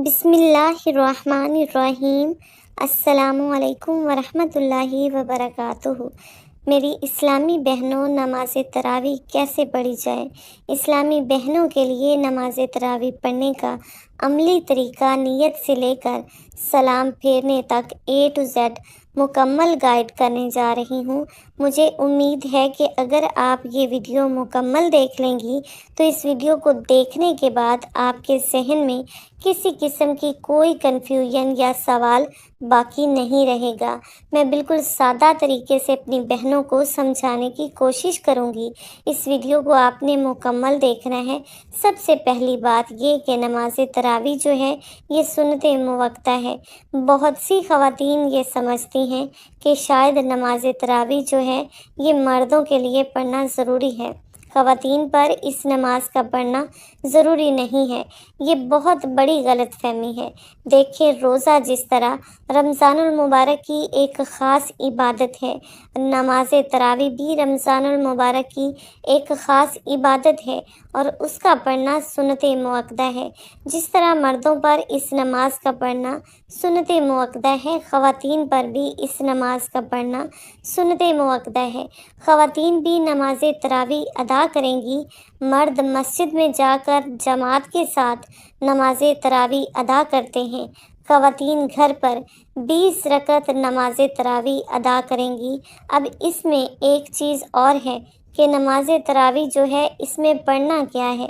بسم اللہ الرحمن الرحیم۔ السلام علیکم ورحمۃ اللہ وبرکاتہ۔ میری اسلامی بہنوں، نماز تراویح کیسے پڑھی جائے؟ اسلامی بہنوں کے لیے نماز تراویح پڑھنے کا عملی طریقہ نیت سے لے کر سلام پھیرنے تک A to Z مکمل گائیڈ کرنے جا رہی ہوں۔ مجھے امید ہے کہ اگر آپ یہ ویڈیو مکمل دیکھ لیں گی تو اس ویڈیو کو دیکھنے کے بعد آپ کے ذہن میں کسی قسم کی کوئی کنفیوژن یا سوال باقی نہیں رہے گا۔ میں بالکل سادہ طریقے سے اپنی بہنوں کو سمجھانے کی کوشش کروں گی۔ اس ویڈیو کو آپ نے مکمل دیکھنا ہے۔ سب سے پہلی بات یہ کہ نماز تراویح جو ہے یہ سنت موقتہ ہے۔ بہت سی خواتین یہ سمجھتی ہیں کہ شاید نماز تراویح جو ہے یہ مردوں کے لیے پڑھنا ضروری ہے، خواتین پر اس نماز کا پڑھنا ضروری نہیں ہے۔ یہ بہت بڑی غلط فہمی ہے۔ دیکھیں، روزہ جس طرح رمضان المبارک کی ایک خاص عبادت ہے، نماز تراویح بھی رمضان المبارک کی ایک خاص عبادت ہے اور اس کا پڑھنا سنت موقتہ ہے۔ جس طرح مردوں پر اس نماز کا پڑھنا سنت موقتہ ہے، خواتین پر بھی اس نماز کا پڑھنا سنت موقتہ ہے۔ خواتین بھی نماز تراویح ادا کریں گی۔ مرد مسجد میں جا کر جماعت کے ساتھ نماز تراویح ادا کرتے ہیں۔ خواتین گھر پر 20 رکعت نماز تراویح ادا کریں گی۔ اب اس میں ایک چیز اور ہے کہ نماز تراویح جو ہے اس میں پڑھنا کیا ہے۔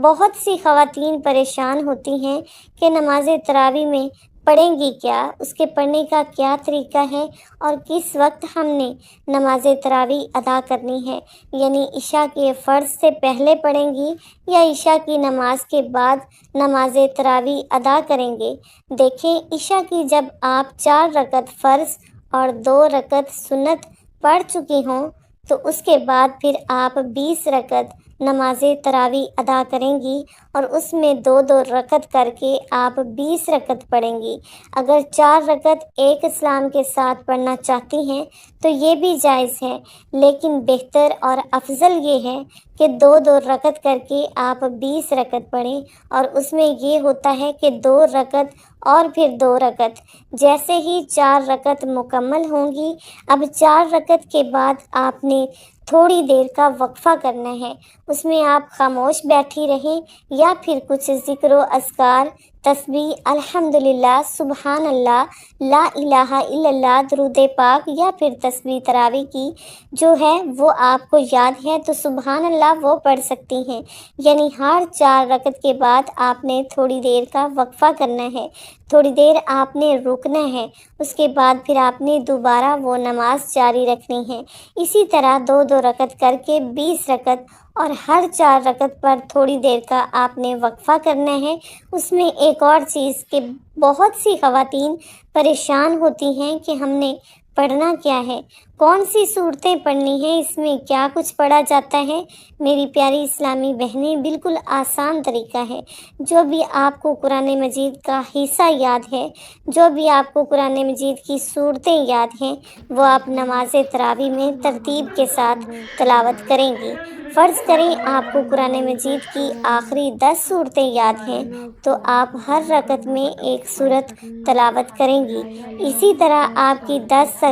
بہت سی خواتین پریشان ہوتی ہیں کہ نماز تراویح میں پڑھیں گی کیا، اس کے پڑھنے کا کیا طریقہ ہے اور کس وقت ہم نے نماز تراویح ادا کرنی ہے، یعنی عشاء کے فرض سے پہلے پڑھیں گی یا عشاء کی نماز کے بعد نماز تراویح ادا کریں گے۔ دیکھیں، عشاء کی جب آپ 4 رکعت فرض اور 2 رکعت سنت پڑھ چکی ہوں تو اس کے بعد پھر آپ 20 رکعت نماز تراویح ادا کریں گی اور اس میں 2 رکعت کر کے آپ 20 رکعت پڑھیں گی۔ اگر 4 رکعت ایک سلام کے ساتھ پڑھنا چاہتی ہیں تو یہ بھی جائز ہے، لیکن بہتر اور افضل یہ ہے کہ 2 رکعت کر کے آپ 20 رکعت پڑھیں، اور اس میں یہ ہوتا ہے کہ 2 رکعت اور پھر 2 رکعت۔ جیسے ہی 4 رکعت مکمل ہوں گی، اب 4 رکعت کے بعد آپ نے تھوڑی دیر کا وقفہ کرنا ہے۔ اس میں آپ خاموش بیٹھی رہیں یا پھر کچھ ذکر و اذکار، تسبیح، الحمدللہ، سبحان اللہ، لا الہ الا اللہ، درود پاک، یا پھر تسبیح تراویح کی جو ہے وہ آپ کو یاد ہے تو سبحان اللہ وہ پڑھ سکتی ہیں۔ یعنی ہر 4 رکعت کے بعد آپ نے تھوڑی دیر کا وقفہ کرنا ہے، تھوڑی دیر آپ نے رکنا ہے، اس کے بعد پھر آپ نے دوبارہ وہ نماز جاری رکھنی ہے۔ اسی طرح 2 رکعت کر کے 20 رکعت، اور ہر 4 رکعت پر تھوڑی دیر کا آپ نے وقفہ کرنا ہے۔ اس میں ایک اور چیز کہ بہت سی خواتین پریشان ہوتی ہیں کہ ہم نے پڑھنا کیا ہے، کون سی صورتیں پڑھنی ہیں، اس میں کیا کچھ پڑھا جاتا ہے۔ میری پیاری اسلامی بہنیں، بالکل آسان طریقہ ہے۔ جو بھی آپ کو قرآن مجید کا حصہ یاد ہے، جو بھی آپ کو قرآن مجید کی صورتیں یاد ہیں، وہ آپ نماز تراویح میں ترتیب کے ساتھ تلاوت کریں گی۔ فرض کریں آپ کو قرآن مجید کی آخری 10 صورتیں یاد ہیں تو آپ ہر رکعت میں ایک صورت تلاوت کریں گی۔ اسی طرح آپ کی 10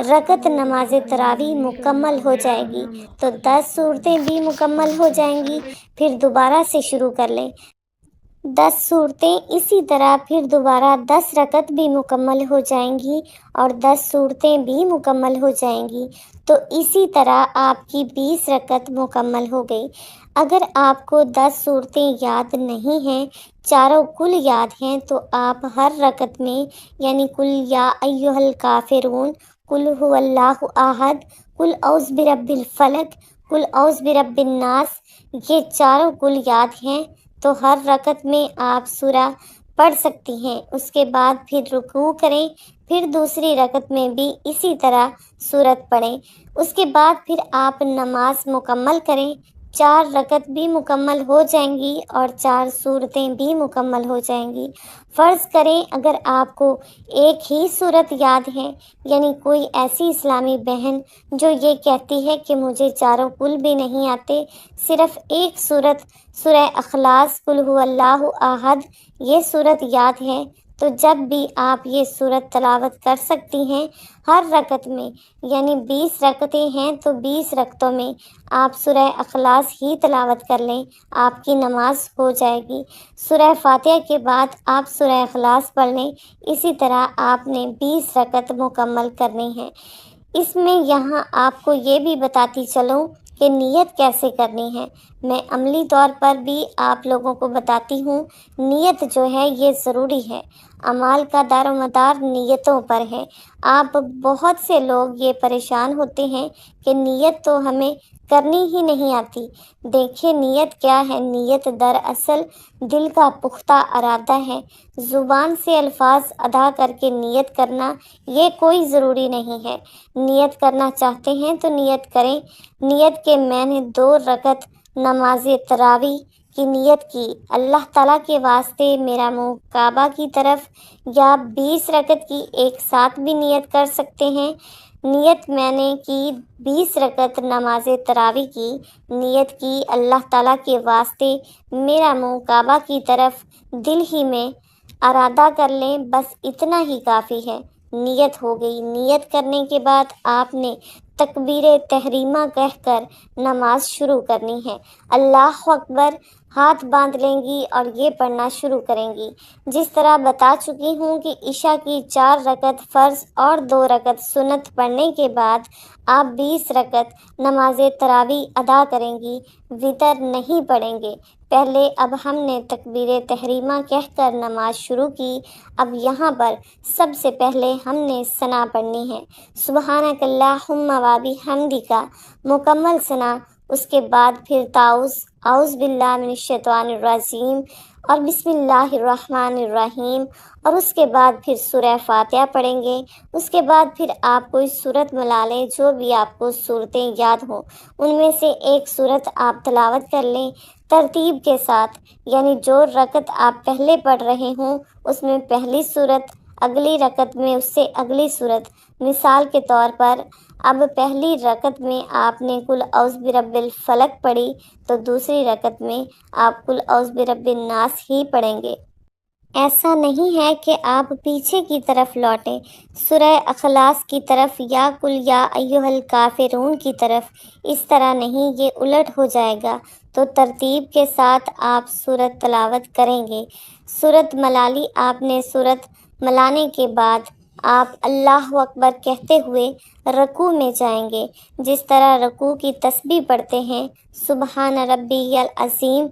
رکعت نماز تراویح مکمل ہو جائے گی تو 10 صورتیں بھی مکمل ہو جائیں گی۔ پھر دوبارہ سے شروع کر لیں 10 صورتیں، اسی طرح پھر دوبارہ 10 رکعت بھی مکمل ہو جائیں گی اور 10 صورتیں بھی مکمل ہو جائیں گی، تو اسی طرح آپ کی 20 رکعت مکمل ہو گئی۔ اگر آپ کو 10 صورتیں یاد نہیں ہیں، چاروں کل یاد ہیں، تو آپ ہر رکعت میں یعنی قل یا ایھا الکافرون، قل ھو اللہ احد، قل اعوذ برب الفلق، قل اعوذ برب الناس، یہ چاروں کل یاد ہیں تو ہر رکعت میں آپ سورہ پڑھ سکتی ہیں۔ اس کے بعد پھر رکوع کریں، پھر دوسری رکعت میں بھی اسی طرح سورت پڑھیں۔ اس کے بعد پھر آپ نماز مکمل کریں، 4 رکعت بھی مکمل ہو جائیں گی اور 4 صورتیں بھی مکمل ہو جائیں گی۔ فرض کریں اگر آپ کو ایک ہی صورت یاد ہے، یعنی کوئی ایسی اسلامی بہن جو یہ کہتی ہے کہ مجھے چاروں کل بھی نہیں آتے، صرف ایک صورت سورہ اخلاص قل هو اللہ احد یہ صورت یاد ہے، تو جب بھی آپ یہ صورت تلاوت کر سکتی ہیں ہر رکعت میں، یعنی 20 رکعتیں ہیں تو 20 رکعتوں میں آپ سورہ اخلاص ہی تلاوت کر لیں، آپ کی نماز ہو جائے گی۔ سورہ فاتحہ کے بعد آپ سورہ اخلاص پڑھ لیں، اسی طرح آپ نے 20 رکعت مکمل کرنی ہے۔ اس میں یہاں آپ کو یہ بھی بتاتی چلوں کہ نیت کیسے کرنی ہے، میں عملی طور پر بھی آپ لوگوں کو بتاتی ہوں۔ نیت جو ہے یہ ضروری ہے، اعمال کا دار و مدار نیتوں پر ہے۔ آپ بہت سے لوگ یہ پریشان ہوتے ہیں کہ نیت تو ہمیں کرنی ہی نہیں آتی۔ دیکھیں نیت کیا ہے، نیت دراصل دل کا پختہ ارادہ ہے۔ زبان سے الفاظ ادا کر کے نیت کرنا یہ کوئی ضروری نہیں ہے۔ نیت کرنا چاہتے ہیں تو نیت کریں۔ نیت کے میں نے 2 رکعت نماز تراویح کی نیت کی، اللہ تعالیٰ کے واسطے میرا منہ کعبہ کی طرف، یا 20 رکعت کی ایک ساتھ بھی نیت کر سکتے ہیں۔ نیت میں نے کی 20 رکعت نماز تراویح کی، نیت کی اللہ تعالیٰ کے واسطے میرا منہ کعبہ کی طرف، دل ہی میں ارادہ کر لیں، بس اتنا ہی کافی ہے، نیت ہو گئی۔ نیت کرنے کے بعد آپ نے تکبیر تحریمہ کہہ کر نماز شروع کرنی ہے۔ اللہ اکبر ہاتھ باندھ لیں گی اور یہ پڑھنا شروع کریں گی۔ جس طرح بتا چکی ہوں کہ عشاء کی 4 رکعت فرض اور 2 رکعت سنت پڑھنے کے بعد آپ 20 رکعت نماز تراویح ادا کریں گی، وتر نہیں پڑھیں گے۔ پہلے اب ہم نے تکبیر تحریمہ کہہ کر نماز شروع کی، اب یہاں پر سب سے پہلے ہم نے ثنا پڑھنی ہے، سبحانک اللہم و بحمدک، مکمل ثنا۔ اس کے بعد پھر تعوذ، اعوذ باللہ من الشیطان الرجیم اور بسم اللہ الرحمن الرحیم، اور اس کے بعد پھر سورہ فاتحہ پڑھیں گے۔ اس کے بعد پھر آپ کوئی سورت ملا لیں، جو بھی آپ کو صورتیں یاد ہوں ان میں سے ایک صورت آپ تلاوت کر لیں ترتیب کے ساتھ، یعنی جو رکعت آپ پہلے پڑھ رہے ہوں اس میں پہلی صورت، اگلی رکعت میں اس سے اگلی صورت۔ مثال کے طور پر اب پہلی رکعت میں آپ نے قل اعوذ برب الفلق پڑھی تو دوسری رکعت میں آپ قل اعوذ برب الناس ہی پڑھیں گے۔ ایسا نہیں ہے کہ آپ پیچھے کی طرف لوٹیں، سورہ اخلاص کی طرف یا قل یا ایھا الکافرون کی طرف، اس طرح نہیں، یہ الٹ ہو جائے گا۔ تو ترتیب کے ساتھ آپ سورت تلاوت کریں گے۔ سورت ملالی آپ نے، سورت ملانے کے بعد آپ اللہ اکبر کہتے ہوئے رکوع میں جائیں گے۔ جس طرح رکوع کی تسبیح پڑھتے ہیں، سبحان ربی العظیم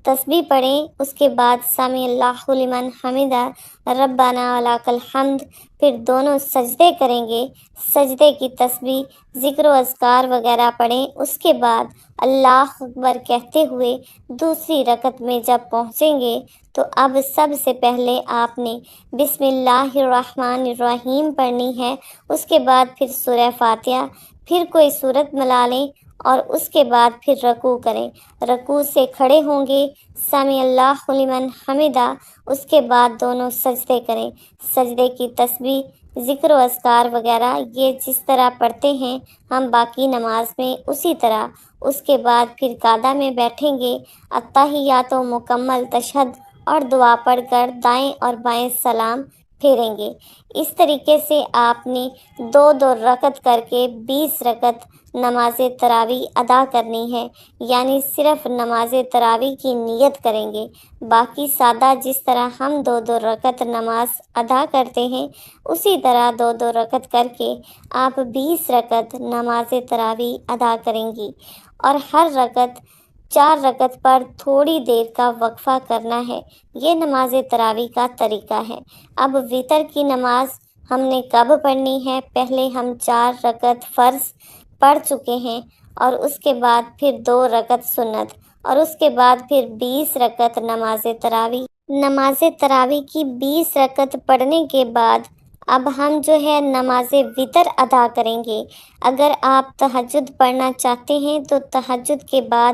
تسبیح پڑھیں، اس کے بعد سمیع اللہ لمن حمدہ، ربنا ولک الحمد، پھر دونوں سجدے کریں گے، سجدے کی تسبیح، ذکر و اذکار وغیرہ پڑھیں۔ اس کے بعد اللہ اکبر کہتے ہوئے دوسری رکعت میں جب پہنچیں گے تو اب سب سے پہلے آپ نے بسم اللہ الرحمن الرحیم پڑھنی ہے۔ اس کے بعد پھر سورہ فاتحہ، پھر کوئی سورت ملا لیں اور اس کے بعد پھر رکوع کریں۔ رکوع سے کھڑے ہوں گے، سمیع اللہ لمن حمدہ، اس کے بعد دونوں سجدے کریں، سجدے کی تسبیح، ذکر و اذکار وغیرہ یہ جس طرح پڑھتے ہیں ہم باقی نماز میں اسی طرح۔ اس کے بعد پھر قعدہ میں بیٹھیں گے، اتحیات و مکمل تشہد اور دعا پڑھ کر دائیں اور بائیں سلام پھیریں گے۔ اس طریقے سے آپ نے 2 رکعت کر کے 20 رکعت نماز تراویح ادا کرنی ہے، یعنی صرف نماز تراویح کی نیت کریں گے، باقی سادہ جس طرح ہم 2 رکعت نماز ادا کرتے ہیں اسی طرح 2 رکعت کر کے آپ 20 رکعت نماز تراویح ادا کریں گی، اور ہر رکعت 4 رکعت پر تھوڑی دیر کا وقفہ کرنا ہے۔ یہ نماز تراویح کا طریقہ ہے۔ اب وتر کی نماز ہم نے کب پڑھنی ہے؟ پہلے ہم 4 رکعت فرض پڑھ چکے ہیں اور اس کے بعد پھر 2 رکعت سنت، اور اس کے بعد پھر 20 رکعت نماز تراویح۔ نماز تراویح کی 20 رکعت پڑھنے کے بعد اب ہم جو ہے نماز وتر ادا کریں گے۔ اگر آپ تہجد پڑھنا چاہتے ہیں تو تہجد کے بعد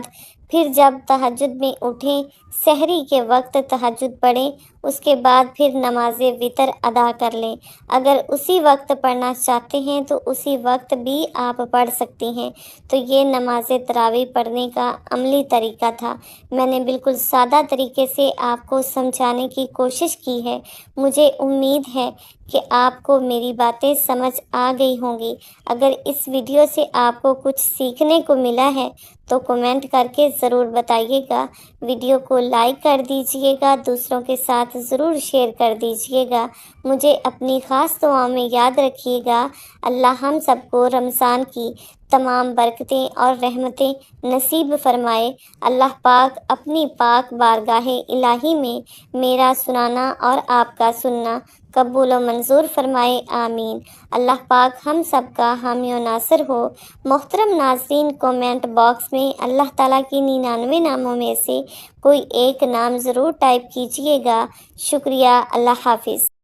پھر جب تہجد میں اٹھیں، سحری کے وقت تہجد پڑھیں، اس کے بعد پھر نماز وتر ادا کر لیں۔ اگر اسی وقت پڑھنا چاہتے ہیں تو اسی وقت بھی آپ پڑھ سکتے ہیں۔ تو یہ نماز تراویح پڑھنے کا عملی طریقہ تھا۔ میں نے بالکل سادہ طریقے سے آپ کو سمجھانے کی کوشش کی ہے۔ مجھے امید ہے کہ آپ کو میری باتیں سمجھ آ گئی ہوں گی۔ اگر اس ویڈیو سے آپ کو کچھ سیکھنے کو ملا ہے تو کمنٹ کر کے ضرور بتائیے گا۔ ویڈیو کو لائک کر دیجئے گا، دوسروں کے ساتھ ضرور شیئر کر دیجئے گا۔ مجھے اپنی خاص دعاؤں میں یاد رکھیے گا۔ اللہ ہم سب کو رمضان کی تمام برکتیں اور رحمتیں نصیب فرمائے۔ اللہ پاک اپنی پاک بارگاہ الہی میں میرا سنانا اور آپ کا سننا قبول و منظور فرمائے، آمین۔ اللہ پاک ہم سب کا حامی و ناصر ہو۔ محترم ناظرین، کومنٹ باکس میں اللہ تعالیٰ کی 99 ناموں میں سے کوئی ایک نام ضرور ٹائپ کیجئے گا۔ شکریہ، اللہ حافظ۔